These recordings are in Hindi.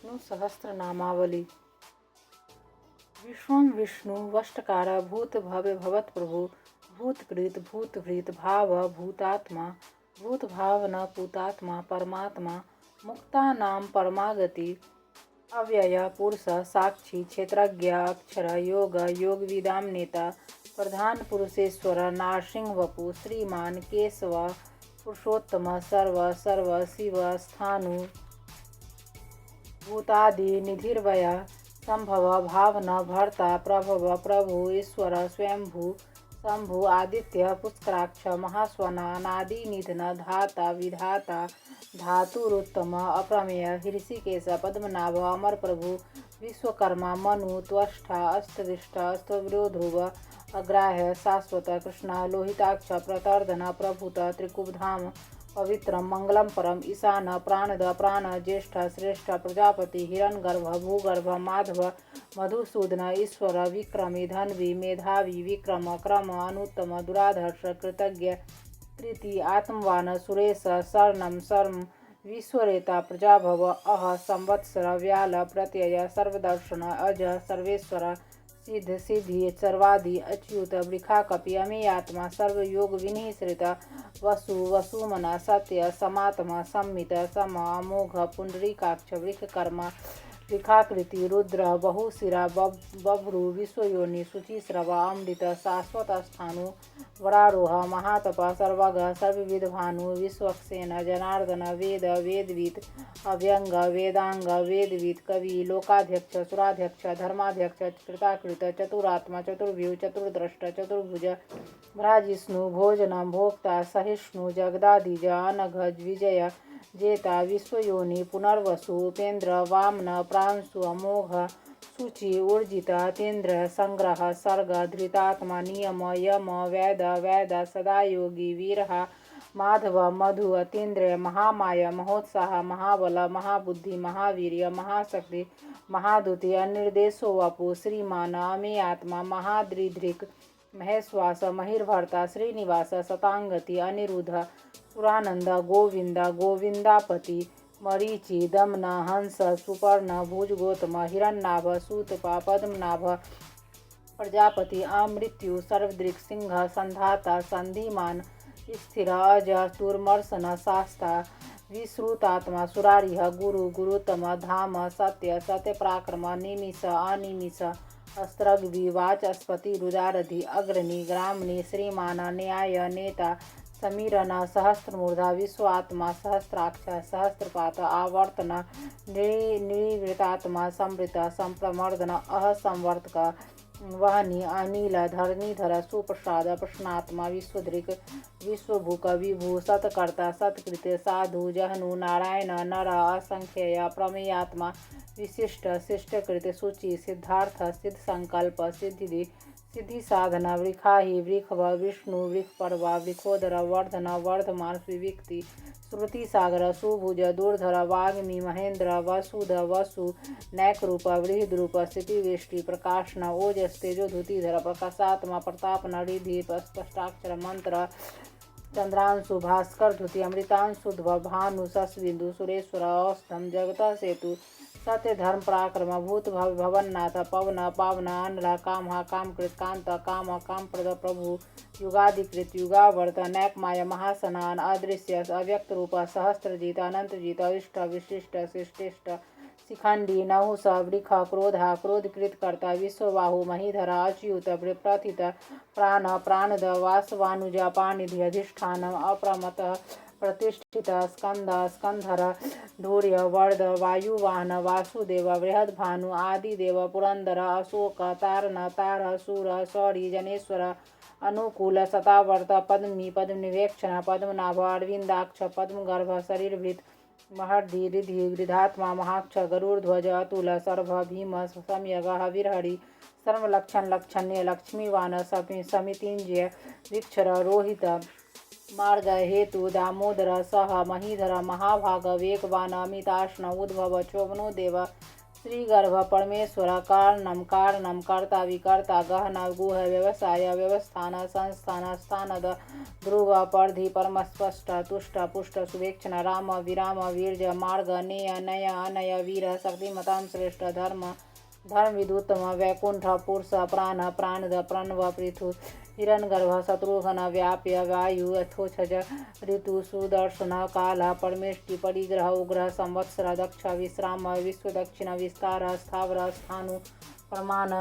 विष्णु सहस्रनामावली। विश्वं विष्णु वष्टकार भूत भव्य भवत प्रभु भूतकृत भूतभृत भाव भूतात्मा भूत भावना पूतात्मा परमात्मा मुक्तानां परमागति अव्यय पुरुष साक्षी क्षेत्रज्ञ अक्षर योग योगविदां नेता प्रधान पुरुषेश्वर नारसिंह वपु श्रीमान केशव पुरुषोत्तम सर्व सर्व शिव स्थानु भूतादि निधिर्वय संभव भावना भर्ता प्रभव प्रभु ईश्वर स्वयंभू शंभु आदित्य पुष्कराक्ष महास्वना अनादि निधन धाता विधाता धातुरुत्तम अप्रमेय हृषिकेश पद्मनाभ अमर प्रभु विश्वकर्मा मनु त्वष्टा अस्तविष्ट अस्तव्यो ध्रुव अग्राह्य शाश्वत कृष्ण लोहिताक्ष प्रतर्दन प्रभुत त्रिकुबधाम पवित्रं मंगलम परम ईशान प्राणद प्राण ज्येष्ठ श्रेष्ठ प्रजापति हिरण्यगर्भ भूगर्भ माधव मधुसूदन ईश्वर विक्रमी धन्वी मेधावी विक्रम क्रम अनुत्तम दुराधर्ष कृतज्ञ कृति आत्मवान सुरेश शरणं शर्म विश्वरेता प्रजाभव अह संवत्सर व्याल प्रत्यय सर्वदर्शन अज सर्वेश्वर सिद्ध सिद्धि सर्वादि अच्युत वृखा कपि अमेयात्मा सर्वयोग विनिश्रित वसु वसुमना सत्य समात्मा संमित सम अमोघ पुंडरीकाक्ष वृषकर्मा वृखाकृति रुद्र बहुशिरा बभ्रु विश्वयोनि शुचिस्रव अमृत शाश्वत स्थानु वरारोह महातप सर्वग सर्वविद्भानु विश्वक्सेन जनार्दन वेद वेदविद अव्यंग वेदांग वेदविद कवि लोकाध्यक्ष सुराध्यक्ष धर्माध्यक्ष कृताकृत चतुरात्मा चतुर्व्यूह चतुर्द्रष्ट चतुर्भुज भ्राजिष्णु भोजनं भोक्ता सहिष्णु जगदादिज अनघ विजय जेता विश्वयोनि पुनर्वसु उपेन्द्र वामन प्रांशु अमोघ शुचि ऊर्जित अतीन्द्र संग्रह सर्ग धृतात्मा नियम यम वेद वेद सदा योगी वीरहा माधव मधु अतीन्द्र महामाया महोत्साह महाबल महाबुद्धि महावीर्य महाशक्ति महादुति अनिर्देशो वपु श्रीमान अमेयात्मा महाद्रिधृक् महेश्वास महिर्भर्ता श्रीनिवास शतांगति अनिरुद्ध सुरानंद गोविंद गोविंदापति मरीचि दमन हंस सुपर्ण भुजगोतम हिरण्यनाभ सूतपा पद्मनाभ प्रजापति अमृत्यु सर्वदृक् सिंह संधाता संधिमान स्थिर अज तुर्मर्शन शास्ता विश्रुतात्मा सुरारिह गुरु गुरुतम धाम सत्य सत्य पराक्रम निमिष अनिमिष अस्त्रग्वि वाचस्पति रुदारधि अग्रणी ग्रामणी श्रीमान न्याय नेता समीरन सहस्रमूर्धा विश्वात्मा सहस्राक्ष सहस्रपात आवर्तन निवृतात्मा संवृत संप्रमर्दन असंवर्तक वहनी अनिल धरणीधर सुप्रसाद प्रश्नात्मा विश्वदृक् विश्वभुक विभु सत्कर्ता सत्कृत साधु जहनु नारायण नर असंख्यय प्रमेयात्मा विशिष्ट शिष्टकृत शुचि सिद्धार्थ सिद्ध संकल्प सिद्धि सिद्धि साधना वृखाहि वृखभ विष्णु वृखपर्वा वृखोदर वर्धन वर्धमान विविक्ति श्रुति सागर सुभुज दूरधर वाग्मी महेंद्र वसुध वसु नैकरूप वृहद्रूप स्थितिवेष्टि प्रकाशन ओजस तेजोधुतिधर प्रकाशात्मा प्रताप नरिधि स्पष्टाक्षर मंत्र चंद्रांशु भास्कर धुति अमृतांशुध्व भानु सस्विंदु सुरेश्वर औष्ठम जगत सेतु सत्य धर्म पराक्रम भूत भवन्नाथ पवन पावन अनला काम कामकृत कांत काम कामप्रद प्रभु युगाधिकृत युगावर्त नैकमाय महासनान अदृश्य अव्यक्त रूप सहस्त्रजित अनंतजित अविष्ट विशिष्ट शिष्टिष्ट शिखंडी नहुष वृख क्रोधा क्रोधकृत कर्ता विश्वबाहु महीधर अच्युत प्रथित प्राण प्राणद वासवानुज पानिधि अधिष्ठान अप्रमत प्रतिष्ठित स्कंद स्कंधर धूर्य वर्द वायुवाहन वासुदेव बृहद्भानु आदिदेव पुरंदर अशोक तारण तार सूर सौरी जनेश्वर अनुकूल शतावर्त पद्मी पद्मनिवेक्षण पद्मनाभ अरविंदाक्ष पद्मगर्भ शरीरभृत महर्धि रिधि वृद्धात्मा महाक्ष गरुड़ध्वज अतुल सर्भ भीम सम्यग हविर्हरि सर्वलक्षण लक्षण्य लक्ष्मीवान समितिंजय विक्षर रोहित मार्ग हेतु दामोदर सह महीधर महाभाग वेगवान अमिताश्न उद्भव चोवनो देव श्रीगर्भ परमेश्वर कारणं कारणं कर्ता विकर्ता गहना गुह व्यवसाय व्यवस्थान संस्थान स्थानद ध्रुव परधि परमस्पष्ट तुष्ट पुष्ट सुवेक्षण राम विराम वीर्ज मार्ग नेय नय अनय वीर शक्तिमतां श्रेष्ठ धर्म धर्मविदुत्तम वैकुंठ पुरुष प्राण प्राणद प्रणव पृथु हिरण्यगर्भ शत्रुघ्न व्याप्य वायु यथोच्छज ऋतु सुदर्शन काल परमेष्टि परिग्रह उग्रह संवत्सर दक्ष विश्राम विश्वदक्षिण विस्तार स्थावर स्थानु प्रमाण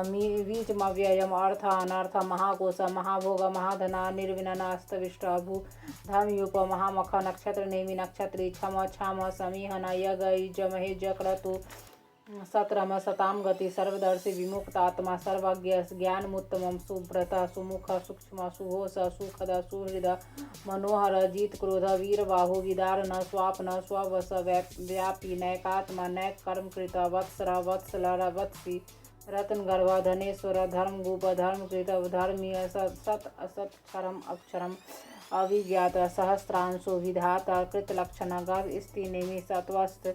बीजमव्ययम अर्थ अनर्थ महाकोश महाभोग महाधना निर्विननास्तविष्ट अभु धर्मयुप महामख नक्षत्र नेमि नक्षत्री क्षम क्षाम समीहन यग युज महेज क्रतु सत्रम सताम गति सर्वदर्शी विमुक्त आत्मा सर्वज्ञ ज्ञानमुत्तम सुब्रत सुमुख सूक्ष्म सुघोष सुखद सुहृद मनोहर जीत क्रोध वीर बाहु विदारण स्वाप्न स्ववश व्यापी नैकात्मा नैक कर्मकृत वत्सर वत्सलर वत्सी रत्न गर्भ धनेश्वर धर्मगुप धर्मकृत धर्मी सत असत क्षरम अक्षरम अभिज्ञात सहस्रांशु विधाता कृतलक्षण गर्भ स्त्रीनेमि सत्वस्त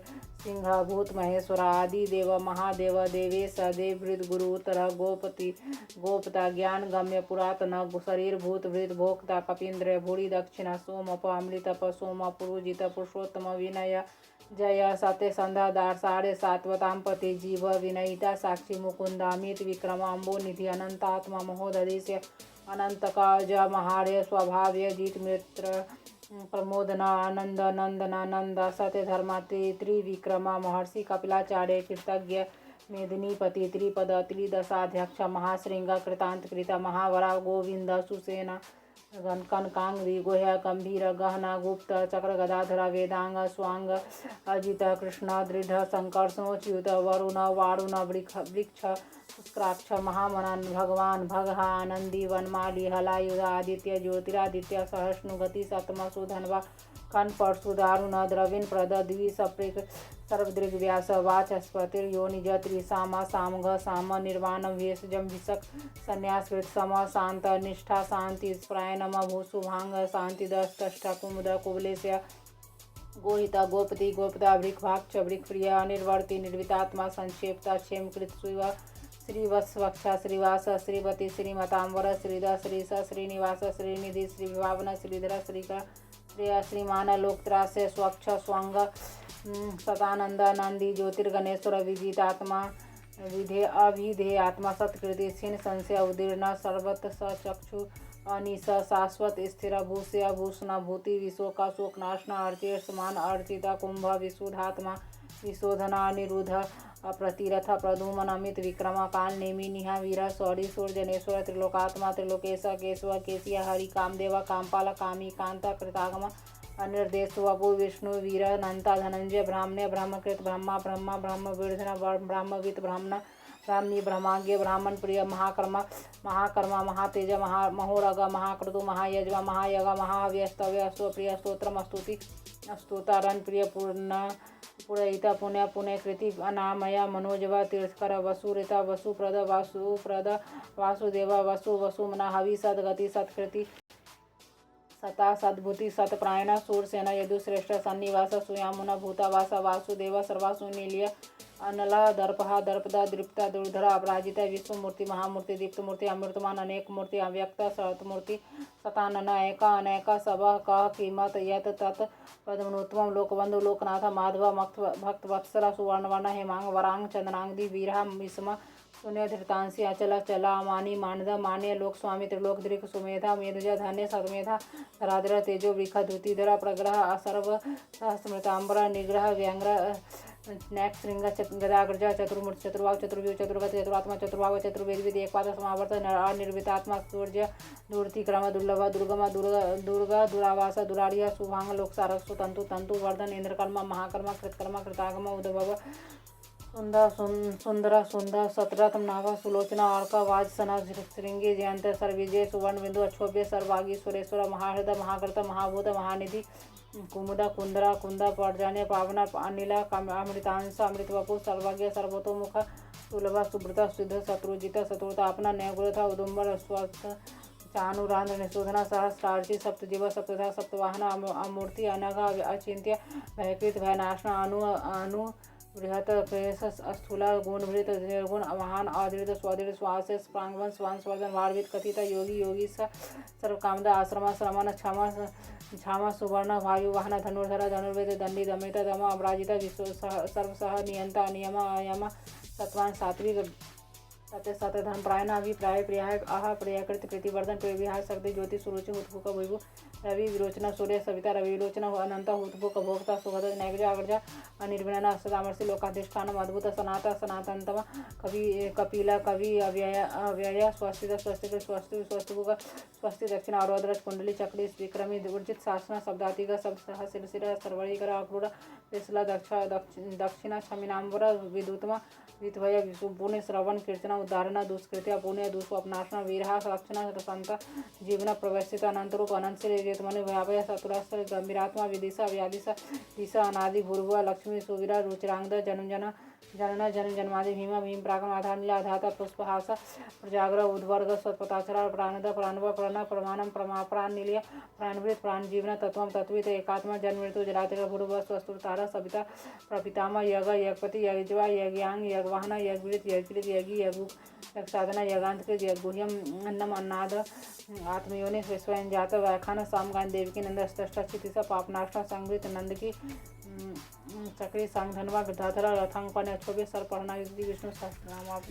सिंह भूत महेश्वर आदि देव महादेव देवेश देववृत गुरु उत्तर गोपति गोपता ज्ञान गम्य पुरातन शरीर भूत वृत भोक्ता कपीन्द्र भूरि दक्षिण सोमप अमृतप सोम पुरुजित पुरुषोत्तम विनय जय सत्य संध्या दार साढ़े सात्वतांपति जीव विनयिता साक्षी मुकुंद अमित विक्रम अम्बो निधि अनंतात्मा महोदधीश अनंत काज महार्य स्वभाव्य जीत मित्र प्रमोदना आनंद नंदनानंद सत्य धर्मा त्रिविक्रमा महर्षि कपिलाचार्य कृतज्ञ मेदिनीपति त्रिपद त्रिदशाध्यक्ष महाश्रृंग कृतांत कृत महावरा गोविंद सुसेना कनकांगी गुह्य गंभीर गहना गुप्त चक्र गदाधर वेदांग स्वांग अजित कृष्ण दृढ़ संकर्षोच्युत वरुण वारुण वृक्ष पुष्कराक्ष महामनन भगवान भगहा आनंदी वनमाली हलायुध आदित्य ज्योतिरादित्य सहस्नु गति सतम सुधनवा कन परशु दारुण द्रविण प्रद द्विसप्रेक सर्वदृग व्यास वाचस्पतिर्योनिज त्रिसामा सामघ साम निर्वाण भेषजम विषक संन्यासकृत सम शांत निष्ठा शांति स्प्राय नम भूसुभांग शांति दष्टा कुमुद कुबलेश गोहिता गोपति गोपता वृक्भाक्ष वृक्प्रिय अनिर्वर्ति निर्वितात्मा संक्षेपता क्षेमकृत शिव श्रीवत्सवक्षा श्रीवास श्रीपति श्रीमतांबर श्रीद श्रीस श्रीनिवास श्रीनिधि श्रीभावन श्रीधर श्रीकर श्रेय श्रीमान लोकत्रास्य स्वच्छ स्वंग सतानंद नंदी ज्योतिर्गणेश्वर विजितात्मा विधे अभिधेय आत्मा सत्कृति क्षीण संशय उदीर्ण सर्वत सचक्षु अनिश शाश्वत स्थिर भूष्य भूषण भूति विशोका शोकनाशना अर्चित समान अर्चिता कुंभ विशुद्धात्मा विशोधना अनिरुद्ध अप्रतिरथ प्रधूमन अमित विक्रम काल नेमि निहा वीर सौरी सूर्यजनेश्वर त्रिलोकात्मा त्रिलोकेश केशव केशिया हरि कामदेव कामपाल कामी कांता कृतागम अनिर्देश वपु विष्णु वीर नंता धनंजय ब्राह्मण्य ब्रह्मकृत ब्रह्मा ब्रह्मा ब्रह्म वीर्धन ब्रह्मवित ब्राह्मण ब्राह्मणी ब्रह्माज्ञ ब्राह्मण प्रिय महाकर्मा महातेज महोरग महाक्रतु महायज्वा महायग महाव्यस्तव्य स्वप्रिय स्तोत्रमस्तुति स्तोता रन प्रिय पूर्ण पुरयिता पुण्य पुण्यकृति अनामया मनोजवा तीर्थकर वसुरिता वसुप्रद वासुदेव वसुमना हवि सद्गति सत्कृति सता सद्भूति सत्प्रायण सूरसेना यदुश्रेष्ठ सन्निवास सुयामुना भूतावास वासुदेव सर्वासु नीलिय अनला दर्पहा दर्पदा दृप्ता दुर्धरा अपराजिता विश्वमूर्ति महामूर्ति दीप्तमूर्ति अमृतमान अनेक मूर्ति अव्यक्त सतमूर्ति सतानन एका अनेक सब कह कीमत यत तत् पद्मनोत्तम लोकबंधु लोकनाथ माधव भक्त वत्सला सुवर्णवर्ण हेमांग वरांग चंद्रांगदी वीरा विस्म शून्य धृतांसी अचल चला मानी मानद मान्य लोक स्वामी त्रिलोक दृक् सुमेधा मेधुजा धन्य सतमेधा धराधर तेजो वृख धुतिधरा प्रग्रह असर्व सहस्मृतांबर निग्रह व्यंग्र नैक श्रृंग गदाग्रज चतुर्मूर्ति चतुर्वाग चतुर्व्यूह चतुर्गत चतुरात्मा चतुर्भाव चतुर्वेद एकपाद समावर्त अनिर्वितात्मा सूर्य दूर्तिक्रम दुर्लभ दुर्गम दुर्गा दुरावास दुरारिया सुभांग लोकसारक सुतंतु तंतु वर्धन इंद्रकर्मा महाकर्मा कृतकर्मा कृतागम उद्भव सुंदर सतरत्न नाभ सुलोचना अर्क वाज सना श्रृंगी जयंत सर्विजय सुवर्ण बिंदु अक्षोभ्य सर्वागी सुरेश्वर महाहृद महाकृत महाभूत महानिधि कुमुदा कुंदरा कुंदा पर्जन्य पावना अनिला अमृतांश अमृतवपु सर्वज्ञ सर्वतोमुख सुलभ सुब्रत सिद्ध शत्रुजित शत्रुता अपना न्यायगुरथ उदुम्बर स्वस्थ चानुरांध्र निशोधना सहस्रार्ची सप्तजीव सप्तधा सप्तवाहन अमूर्ति अनघ अचिंत्य भयकृत भयनाशना अनु बृहत प्रेस स्थूला गुणभृत निर्गुण महान आदृत स्वदृढ़ श्वास प्रांगवन स्वांसवर्धन भारवित कथित योगी योगी सर्वकामदा आश्रमा श्रमण क्षमा क्षमा सुवर्ण वायु वाहन धनुर्धर धनुर्वेद दंडी दमित दम अपराजिता विश्व सर्वसह नियंता नियम अयम सत्वान सात्विक सत्य सत्य धन प्रायण अभिप्राय प्रियाय आह प्रियकृत प्रीतिवर्धन प्रियविहार शक्ति ज्योति सुरुचि हुतभुक भुभु रवि विरोचना सूर्य सविता रवि विलोचना अनंत हुतभुक भोक्ता सुगत नैग्रज अग्रज अनिर्विणन सामर्थ्य लोकाधिष्ठानम अद्भुत सनाता सनातनतम कवि कपिला कवि अव्यय अव्यय स्वस्तिक स्वस्तिक स्वस्ति स्वस्तिभुक स्वस्ति दक्षिण अरोद्रज कुंडली चक्री विक्रमी ऊर्जित शासना शब्दातिक शब्द शिरशिर सर्वणीकर अक्रूर पिछला दक्षिण शमिनाम्बर विद्युतम विद्वय पुण्य श्रवण कीर्तना उदाहरण दुष्कृत्य पुण्य दुष्वप्नाशना वीरहा लक्षण संत जीवन प्रवेशित अनंतरूप अनंतमनि व्यापय चतुरास्त्र गंभीरात्मा विदिशा व्यादिशा दिशा अनादि भूर्भुव लक्ष्मी सुवीरा रुचिरांगद जनन जन जन्मादि भीमा भीम प्रागम आधार नीला आधाता पुष्पहास प्रजाग्र उद्वर्ग स्वत्पताचरा प्राणद प्राणव प्रण प्रमाणम प्राण नीलिय प्राणवृत प्राण जीवन तत्व तत्वित एकात्मा जन्म मृत्यु जरातिर भूर्भुव स्वस्तुतारा सविता प्रपितामह यग यज्ञपति यज्वा यज्ञांग यज्वाहन यज्ञवृत यज्ञकृत यज्ञ यज्ञ यज्ञसाधना यज्ञांतकृत यज्ञुह्यम अन्नम अन्नाद आत्मयोनि स्वयं जात व्याख्यान सामगान देवी की नंद अष्टा चितिसा पापनाशा संगृत नंद की चक्री सांग धनवा गृधाधरा रथांग पन 26 सर पढ़ना विष्णु सहस्त्रनाम आप